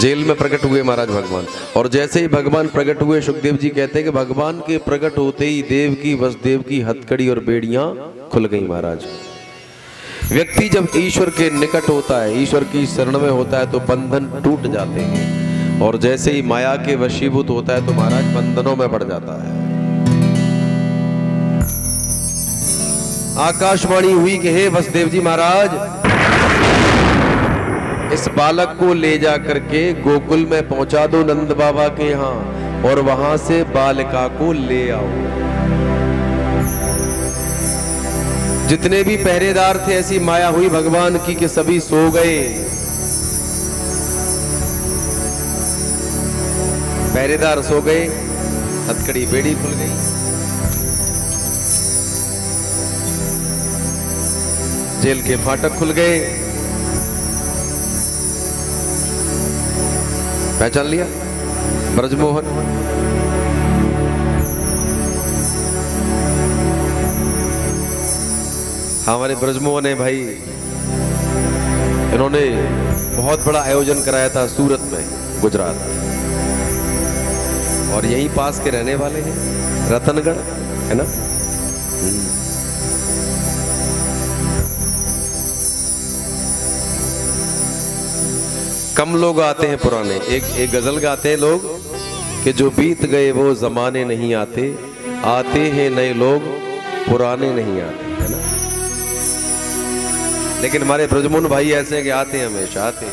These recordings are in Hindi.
जेल में प्रकट हुए महाराज भगवान। और जैसे ही भगवान प्रकट हुए, सुखदेव जी कहते हैं कि भगवान के प्रकट होते ही देव की वसुदेव की हथकड़ी और बेड़ियां खुल गई महाराज। व्यक्ति जब ईश्वर के निकट होता है, ईश्वर की शरण में होता है, तो बंधन टूट जाते हैं। और जैसे ही माया के वशीभूत होता है तो महाराज बंधनों में पड़ जाता है। आकाशवाणी हुई कि हे वसुदेव जी महाराज, इस बालक को ले जा करके गोकुल में पहुंचा दो नंद बाबा के यहाँ, और वहां से बालिका को ले आओ। जितने भी पहरेदार थे, ऐसी माया हुई भगवान की कि सभी सो गए। पहरेदार सो गए, हथकड़ी बेड़ी खुल गई। जेल के फाटक खुल गए। पहचान लिया ब्रजमोहन? हमारे ब्रजमोहन है भाई। इन्होंने बहुत बड़ा आयोजन कराया था सूरत में, गुजरात, और यहीं पास के रहने वाले हैं, रतनगढ़ है ना। कम लोग आते हैं पुराने। एक गजल गाते हैं लोग कि जो बीत गए वो जमाने नहीं आते, आते हैं नए लोग पुराने नहीं आते, है ना। लेकिन हमारे ब्रजमोहन भाई ऐसे हैं कि आते हैं, हमेशा आते हैं।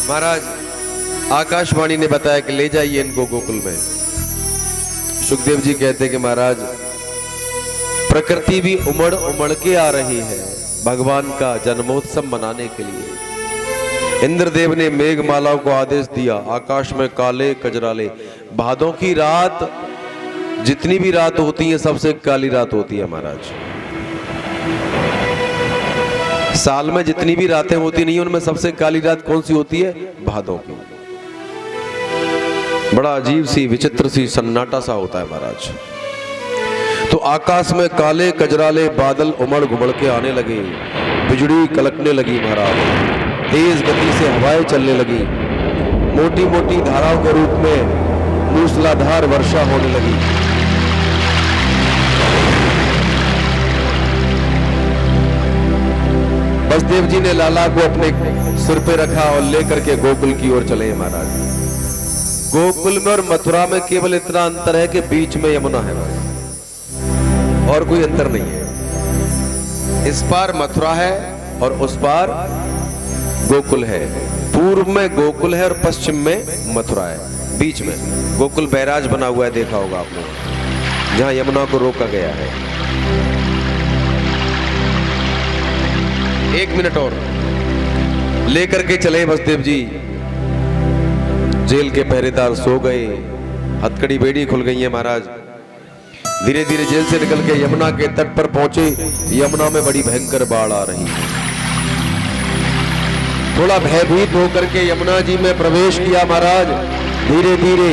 महाराज आकाशवाणी ने बताया कि ले जाइए इनको गोकुल में। सुखदेव जी कहते हैं कि महाराज प्रकृति भी उमड़ उमड़ के आ रही है भगवान का जन्मोत्सव मनाने के लिए। इंद्रदेव ने मेघमालाओं को आदेश दिया, आकाश में काले कजराले। भादों की रात, जितनी भी रात होती है सबसे काली रात होती है महाराज। साल में जितनी भी रातें होती नहीं, उनमें सबसे काली रात कौन सी होती है? भादों की। बड़ा अजीब सी विचित्र सी सन्नाटा सा होता है महाराज। तो आकाश में काले कजराले बादल उमड़ घुमड़ के आने लगे, बिजली कलकने लगी महाराज, तेज गति से हवाएं चलने लगी, मोटी मोटी धाराओं के रूप में मूसलाधार वर्षा होने लगी। वसुदेव जी ने लाला को अपने सिर पे रखा और लेकर के गोकुल की ओर चले महाराज। गोकुल में और मथुरा में केवल इतना अंतर है कि बीच में यमुना है बस, और कोई अंतर नहीं है। इस पार मथुरा है और उस पार गोकुल है। पूर्व में गोकुल है और पश्चिम में मथुरा है। बीच में गोकुल बैराज बना हुआ है, देखा होगा आपने, जहां यमुना को रोका गया है। 1 मिनट और लेकर के चले वसुदेव जी। जेल के पहरेदार सो गए, हथकड़ी बेड़ी खुल गई है महाराज। धीरे धीरे जेल से निकल के यमुना के तट पर पहुंचे। यमुना में बड़ी भयंकर बाढ़ आ रही है। थोड़ा भयभीत होकर के यमुना जी में प्रवेश किया महाराज। धीरे धीरे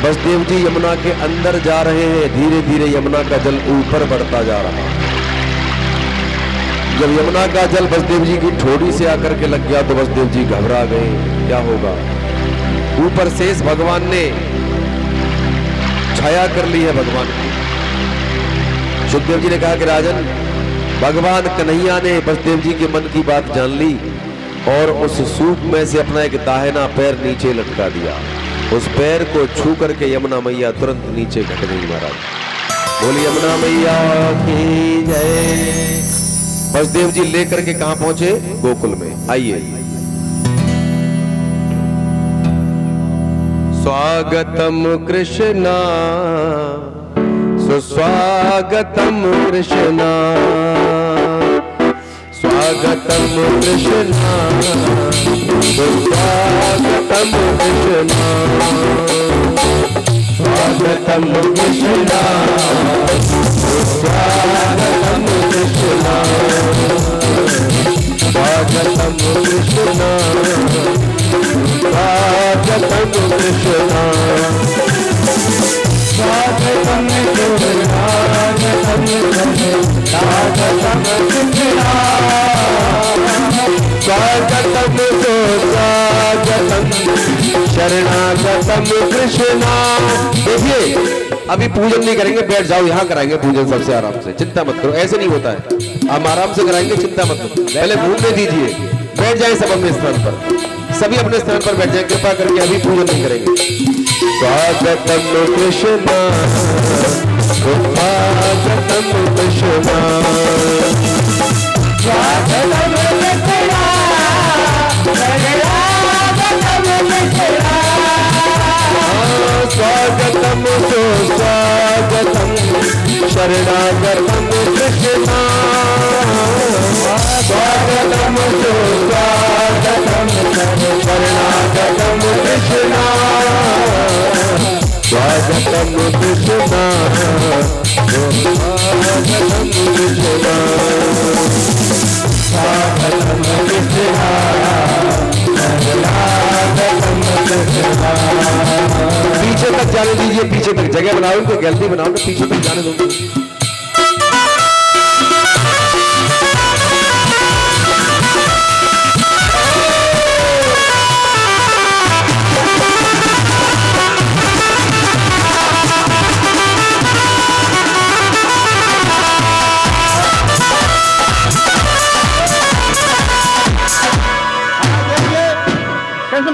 वसुदेव जी यमुना के अंदर जा रहे हैं। धीरे धीरे यमुना का जल ऊपर बढ़ता जा रहा है। जब यमुना का जल वसुदेव जी की ठोड़ी से आकर के लग गया तो वसुदेव जी घबरा गए, क्या होगा। ऊपर शेष भगवान ने छाया कर ली है भगवान की। सुखदेव जी ने कहा कि राजन, भगवान कन्हैया ने वसुदेव जी के मन की बात जान ली और उस सूप में से अपना एक दाहिना पैर नीचे लटका दिया। उस पैर को छू करके यमुना मैया तुरंत नीचे घट गई महाराज। बोली यमुना मैया की जय। वसुदेव जी लेकर के कहां पहुंचे? गोकुल में। आइए। स्वागतम कृष्णा सुस्वागतम कृष्णा, स्वागतम कृष्णा सुस्वागतम कृष्णा, स्वागतम कृष्णा सुस्वागतम कृष्णा, स्वागतम कृष्णा स्वागतम कृष्णा, स्वागतम कृष्णा स्वागतम कृष्णा। शरणागतम कृष्णा। देखिए अभी पूजन नहीं करेंगे, बैठ जाओ, यहाँ कराएंगे पूजन सबसे आराम से, चिंता मत करो, ऐसे नहीं होता है, हम आराम से कराएंगे, चिंता मत करो। पहले घूमने दीजिए, बैठ जाए सब अपने स्थान पर, सभी अपने स्थान पर बैठ जाए, कृपा करके अभी पूजन नहीं करेंगे। स्वागतम कृष्णा स्वागतम कृष्णा स्वागतम कृष्णा स्वागतम सुस्वागतम शरणागतम कृष्णा स्वागतम सुस्वागतम शरणागतम कृष्णा स्वागतम कृष्णा स्वागतम कृष्णा स्वागतम कृष्णा पीछे तक जाने दीजिए, पीछे तक जगह बनाओ, उनको गैलरी बनाओ ना, पीछे तक जाने दो।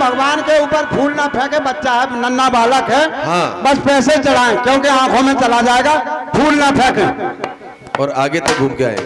भगवान के ऊपर फूल ना फेंके, बच्चा है, नन्हा बालक है, हाँ। बस पैसे चढ़ाएं क्योंकि आंखों में चला जाएगा, फूल ना फेंके और आगे तक घूम के आए।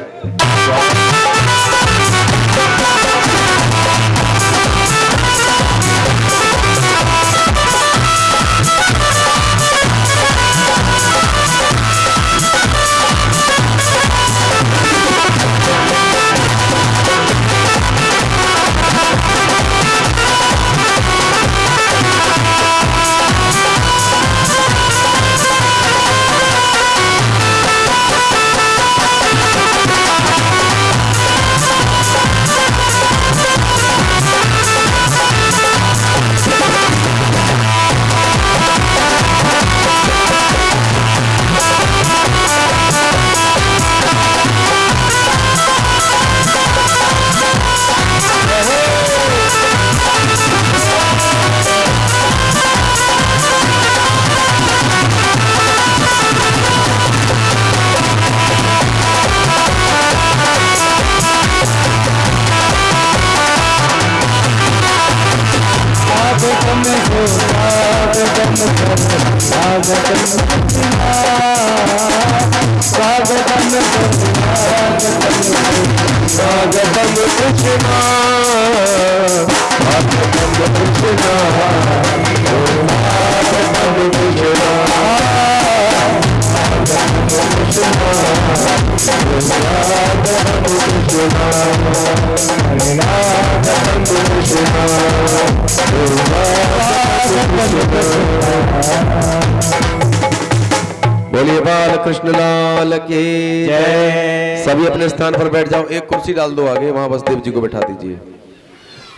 बोलिए बाल कृष्ण लाल की जय। सभी अपने स्थान पर बैठ जाओ, एक कुर्सी डाल दो आगे, वहां बसदेव जी को बैठा दीजिए।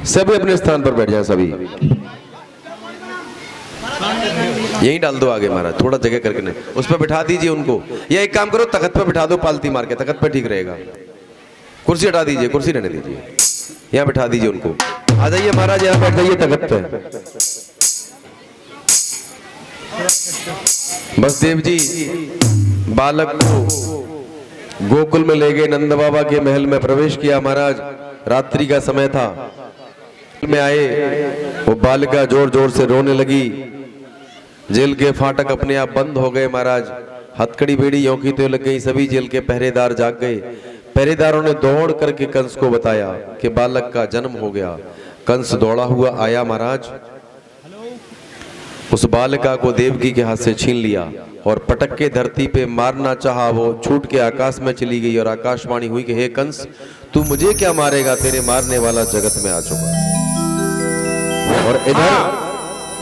सभी अपने स्थान पर बैठ जाए, सभी यही डाल दो आगे महाराज, थोड़ा जगह करके नहीं, उस पर बैठा दीजिए उनको, या एक काम करो तख्त पे बैठा दो, पालती मार के तख्त पे ठीक रहेगा। कुर्सी हटा दीजिए, कुर्सी रहने दीजिए, यहाँ बैठा दीजिए उनको। आ जाइए महाराज, यहाँ बैठ जाइए तख्त पे। बसदेव जी बालक को गोकुल में ले गए, नंद बाबा के महल में प्रवेश किया महाराज, रात्रि का समय था। में आए, वो बालिका जोर जोर से रोने लगी, जेल के फाटक अपने आप बंद हो गए महाराज, हथकड़ी बेड़ी यों तो लग गई, सभी जेल के पहरेदार जाग गए। पहरेदारों ने दौड़ करके कंस को बताया कि बालक का जन्म हो गया। कंस दौड़ा हुआ आया महाराज, उस बालिका को देवकी के हाथ से छीन लिया और पटक के धरती पे मारना चाहा, वो छूट के आकाश में चली गई और आकाशवाणी हुई कि हे कंस, तू मुझे क्या मारेगा, तेरे मारने वाला जगत में आ चुका। और इधर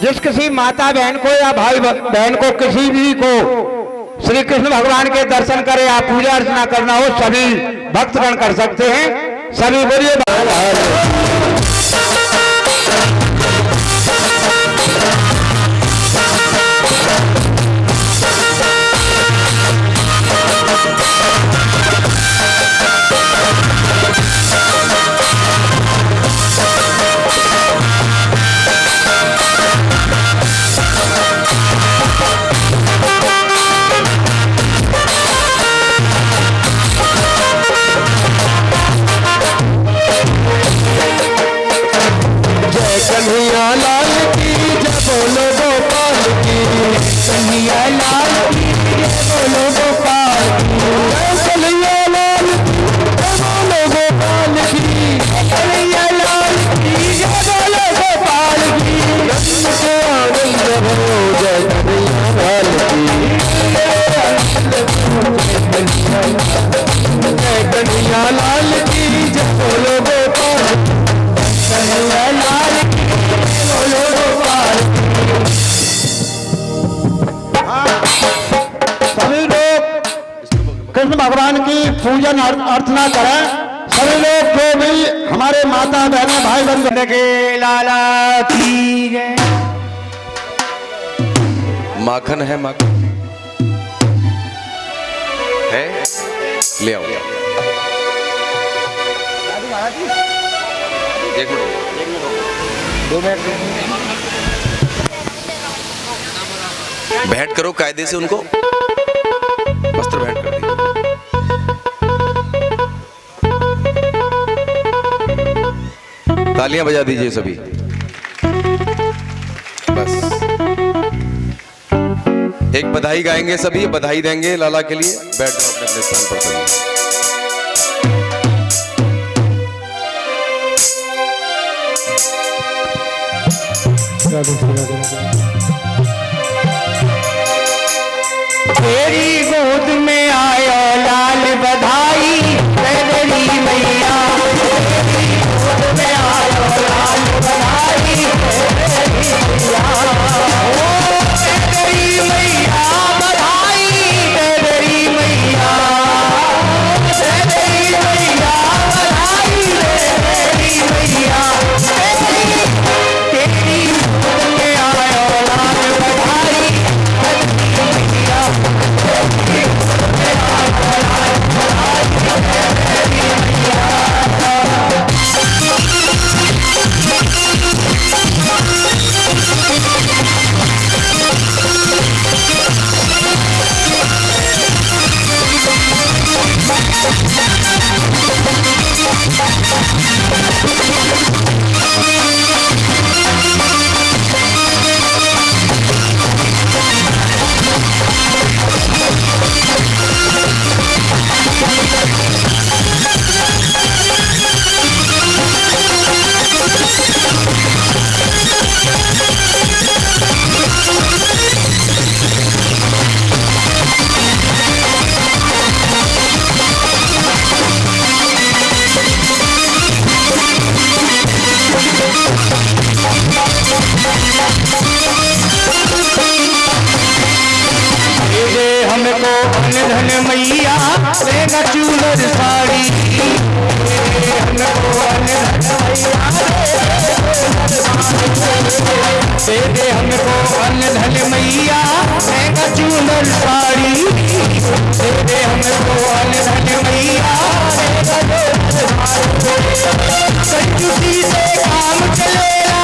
जिस किसी माता बहन को या भाई बहन को, किसी भी को श्री कृष्ण भगवान के दर्शन करे या पूजा अर्चना करना हो, सभी भक्तगण कर सकते हैं। सभी बोलिए कृष्ण भगवान की पूजन अर्चना करें। सभी लोग जो भी हमारे माता बहनें भाई बंधु के लाला की जय। माखन है, माखन है, ले आओ। एक मिनट, 2 मिनट भेंट करो कायदे से उनको, वस्त्र भेंट कर दीजिए। तालियां बजा दीजिए सभी। बस एक बधाई गाएंगे सभी, बधाई देंगे लाला के लिए। बैठ जाओ अपने अपने स्थान पर सभी। तेरी गोद में आयो लाल बधाई तेरी मैया, तेरी गोद में आयो लाल बधाई तेरी मैया, बधाई तेरी मैया, तेरी मैया बधाई तेरी मैया, तेरी गोद में आयो लाल बधाई तेरी मैया। हमको धन मैया देगा चूलर साड़ी, हमको धन मैया दे हमको धन मैया देगा चूलर साड़ी, दे हमको धन मैया कंजूसी से काम चलेगा,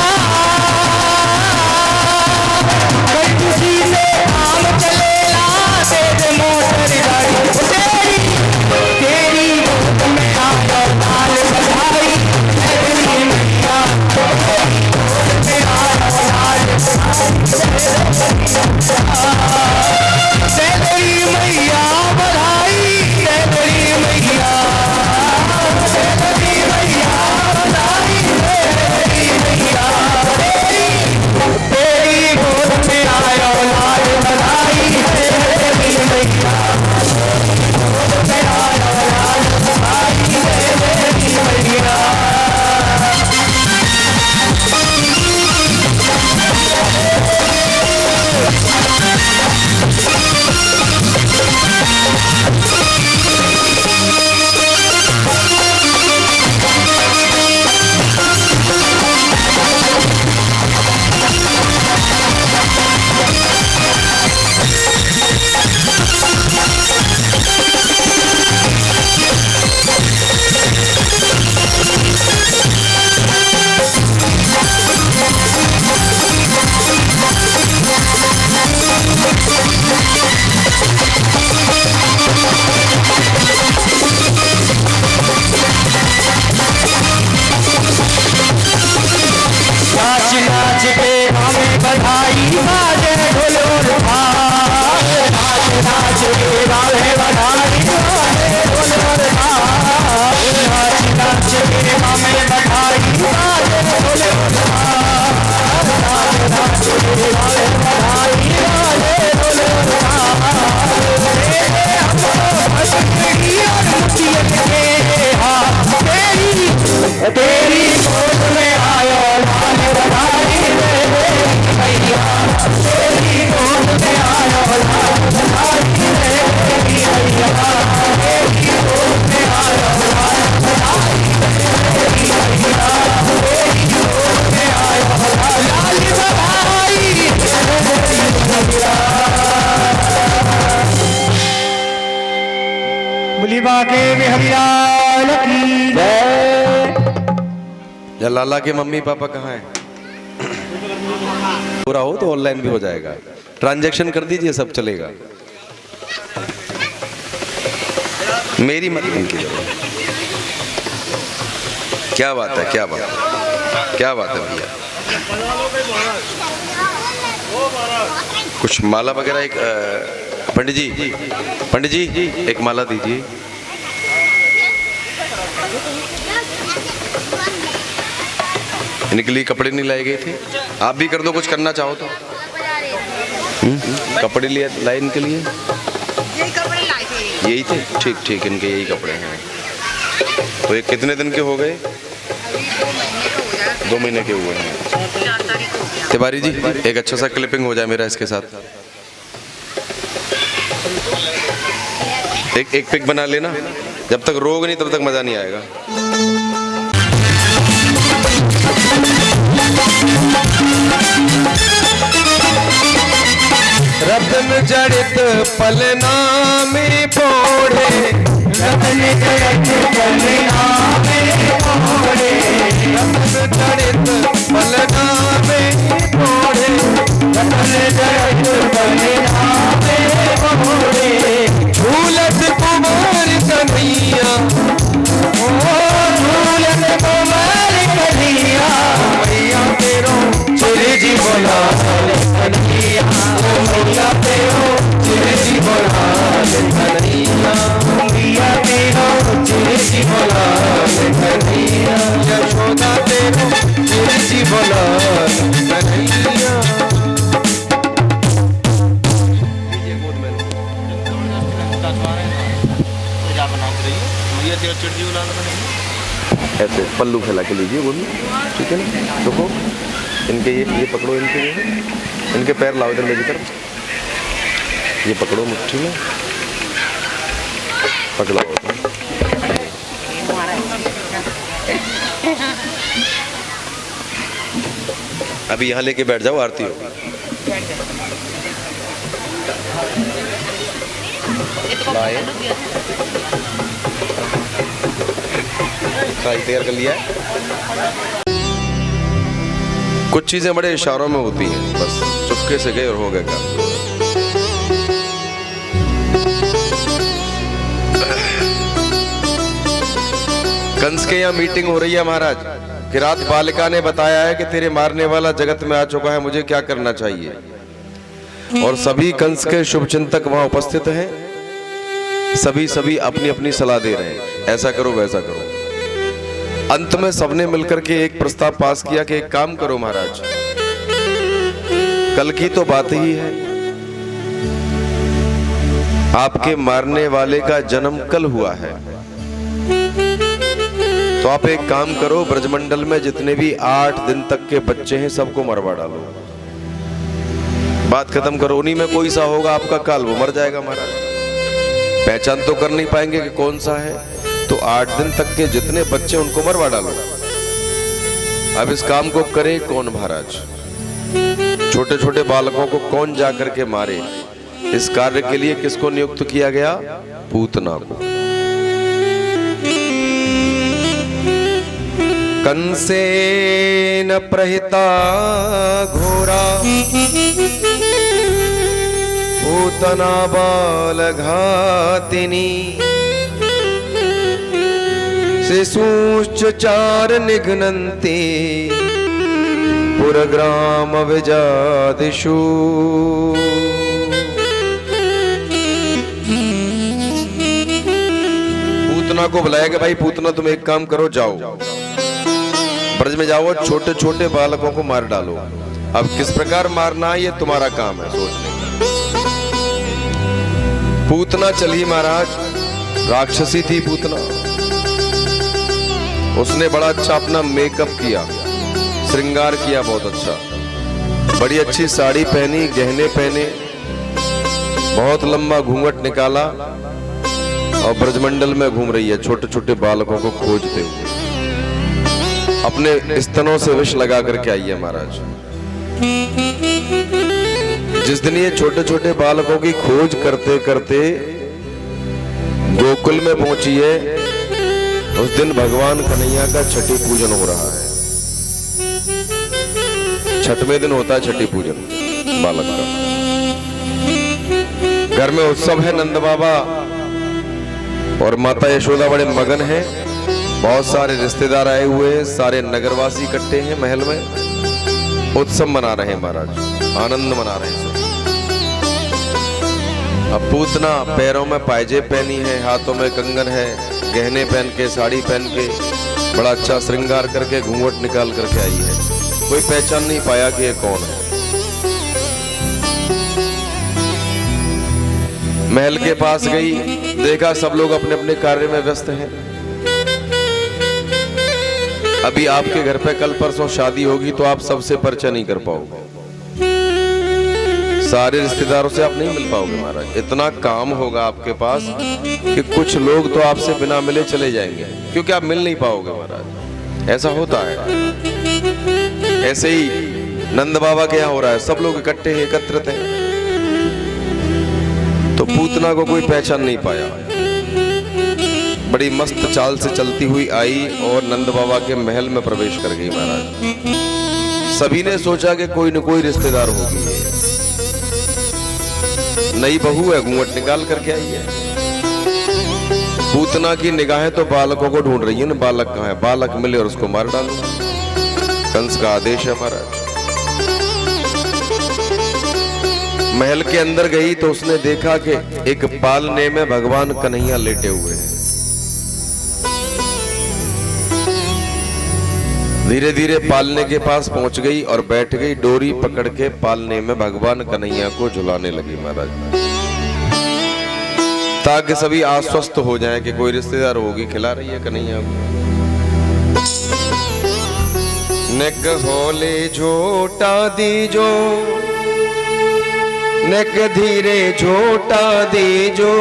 कंजूसी से काम चलेगा, तेरे मोटर गाड़ी तेरी, तेरी गोद में आयो लाल बधाई तेरी मैया, तेरी गोद में आयो लाल बधाई तेरी मैया। बोली बाके बिहारी की जय। या लाला के मम्मी पापा कहाँ हैं? पूरा हो तो ऑनलाइन भी हो जाएगा, ट्रांजैक्शन कर दीजिए, सब चलेगा। मेरी मत कीजिए। क्या बात है, क्या बात है, क्या बात है भैया। कुछ माला वगैरह एक पंडित जी एक माला दीजिए। इनके लिए कपड़े नहीं लाए गए थे, आप भी कर दो कुछ करना चाहो तो। कपड़े लिए लाए इनके लिए, यही कपड़े लाए थे। यही थे, ठीक ठीक, इनके यही कपड़े हैं। तो ये कितने दिन के हो गए? 2 महीने के हुए हैं। 4 तारीख को हो गया। तिवारी जी एक अच्छा सा क्लिपिंग हो जाए मेरा इसके साथ, एक पिक बना लेना। जब तक रोग नहीं तब तक मजा नहीं आएगा। रत्न जड़ित पलना में पोड़े, रत्न जड़ित पलना में पोड़े, रत्न जड़ित पलना में पोड़े, रत्न जड़ित पलना में पोड़े, झूलत कुमार कन्हैया, झूलत कुमार कन्हैया, मैया तेरो चिर जी बोला कन्हैया, मैया तेरो चिर जी बोला कन्हैया, मैया तेरो चिर जी बोला कन्हैया, यशोदा तेरो चिर जी बोला कन्हैया। ऐसे पल्लू फैला के लीजिए, बोलिए, ठीक है ना। देखो इनके ये पकड़ो, इनके पैर लाओ इधर मेरी तरफ, ये पकड़ो मुट्ठी में, पकड़ाओ। अभी यहाँ लेके बैठ जाओ, आरती हो। लाए तैयार कर लिया है। कुछ चीजें बड़े इशारों में होती हैं, बस चुपके से गए और हो गए काम। कंस के यहाँ मीटिंग हो रही है महाराज कि रात बालिका ने बताया है कि तेरे मारने वाला जगत में आ चुका है, मुझे क्या करना चाहिए। और सभी कंस के शुभचिंतक वहां उपस्थित हैं, सभी अपनी अपनी सलाह दे रहे हैं, ऐसा करो वैसा करो। अंत में सबने मिलकर के एक प्रस्ताव पास किया कि एक काम करो महाराज, कल की तो बात ही है, आपके मारने वाले का जन्म कल हुआ है, तो आप एक काम करो, ब्रजमंडल में जितने भी 8 दिन तक के बच्चे हैं सबको मरवा डालो, बात खत्म करो। उन्हीं में कोई सा होगा आपका काल, वो मर जाएगा महाराज। पहचान तो कर नहीं पाएंगे कि कौन सा है, तो 8 दिन तक के जितने बच्चे उनको मरवा डालो। अब इस काम को करे कौन महाराज? छोटे छोटे बालकों को कौन जा करके मारे? इस कार्य के लिए किसको नियुक्त किया गया? पूतना को। कंसेन प्रहिता घोरा पूतना बाल घातिनी शिशुश्च चार निघ्नन्ति पुरग्राम विजादिषु। पूतना को बुलाया कि भाई पूतना तुम एक काम करो, जाओ ब्रज में जाओ, छोटे छोटे बालकों को मार डालो। अब किस प्रकार मारना है ये तुम्हारा काम है सोचने। पूतना चली महाराज, राक्षसी थी पूतना, उसने बड़ा अच्छा अपना मेकअप किया, श्रृंगार किया बहुत अच्छा, बड़ी अच्छी साड़ी पहनी, गहने पहने, बहुत लंबा घूंघट निकाला और ब्रजमंडल में घूम रही है छोटे छोटे बालकों को खोजते हुए। अपने स्तनों से विष लगा करके आई है महाराज। जिस दिन ये छोटे छोटे बालकों की खोज करते करते गोकुल में पहुंची है। उस दिन भगवान कन्हैया का छठी पूजन हो रहा है। छठवें दिन होता है छठी पूजन बालक का। घर में उत्सव है। नंद बाबा और माता यशोदा बड़े मगन हैं। बहुत सारे रिश्तेदार आए हुए हैं। सारे नगरवासी इकट्ठे हैं महल में। उत्सव मना रहे हैं महाराज, आनंद मना रहे हैं सब। अब पूतना पैरों में पायजे पहनी है, हाथों में कंगन है, गहने पहन के, साड़ी पहन के, बड़ा अच्छा श्रृंगार करके, घूंघट निकाल करके आई है। कोई पहचान नहीं पाया कि ये कौन है। महल के पास गई, देखा सब लोग अपने अपने कार्य में व्यस्त हैं। अभी आपके घर पे कल परसों शादी होगी तो आप सबसे परिचय नहीं कर पाओगे। सारे रिश्तेदारों से आप नहीं मिल पाओगे महाराज। इतना काम होगा आपके पास कि कुछ लोग तो आपसे बिना मिले चले जाएंगे, क्योंकि आप मिल नहीं पाओगे महाराज। ऐसा होता है। ऐसे ही नंद बाबा के यहाँ हो रहा है। सब लोग इकट्ठे हैं, एकत्रित हैं। तो पूतना को कोई पहचान नहीं पाया। बड़ी मस्त चाल से चलती हुई आई और नंद बाबा के महल में प्रवेश कर गई महाराज। सभी ने सोचा कि कोई न कोई रिश्तेदार होगी। नई बहू है, घूंघट निकाल करके आई है। पूतना की निगाहें तो बालकों को ढूंढ रही है। बालक कहाँ है? बालक मिले और उसको मार डालो। कंस का आदेश है महाराज। महल के अंदर गई तो उसने देखा कि एक पालने में भगवान कन्हैया लेटे हुए हैं। धीरे धीरे पालने के पास पहुंच गई और बैठ गई। डोरी पकड़ के पालने में भगवान कन्हैया को झुलाने लगी महाराज, ताकि सभी आश्वस्त हो जाएं कि कोई रिश्तेदार होगी, खिला रही है कन्हैया को। नेक होले झोटा दीजो, नेक धीरे झोटा दीजो,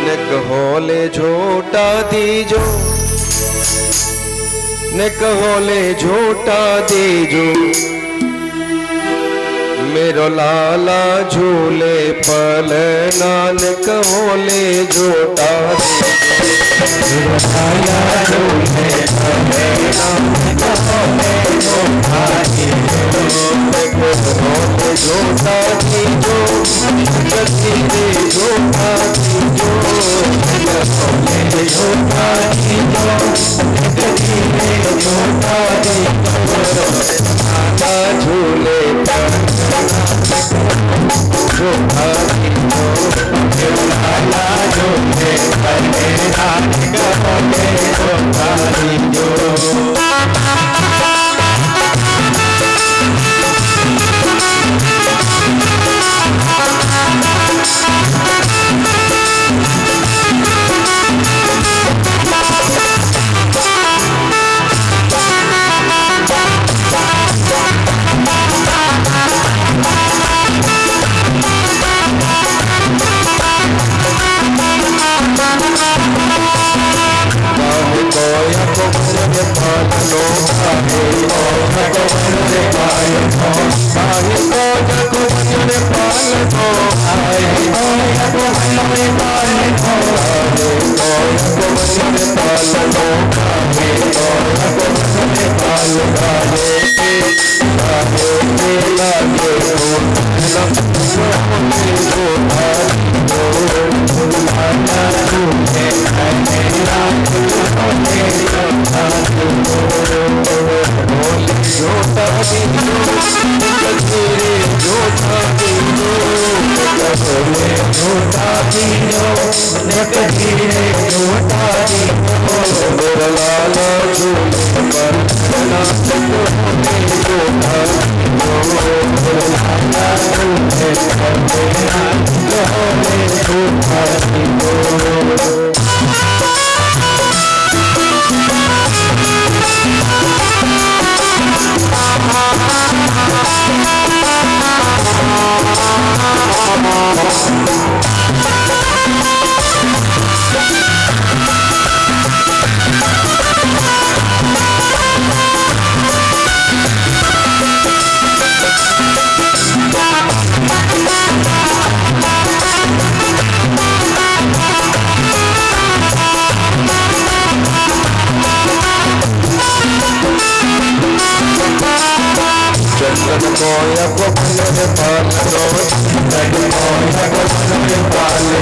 नेक होले झोटा दीजो, नेक होले झोटा दीजो। मेरो लाला झूले पल नानक होले झोटा दीजो। लाला झूले पल नानक होले झोटा दीजो। होले झोटा दीजो, धीरे झोटा दीजो, होले झोटा दीजो, धीरे झोटा दीजो। लाला झूले पल झोटा दीजो, लाला झूले पल नानक होले झोटा दीजो। मोया को मन पालो नंद मोया को मन पालो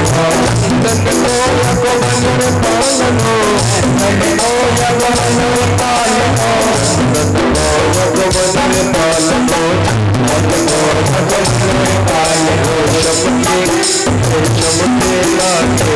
नंद मोया को मन पालो नंद मोया को मन पालो नंद मोया को मन पालो नंद मोया को मन पालो चमके चमके लागे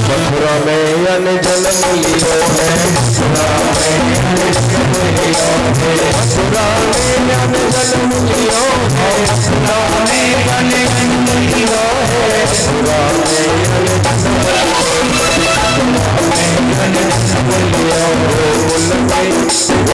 मथुरा में अन जन्म लियो है मथुरा में अन जन्म लियो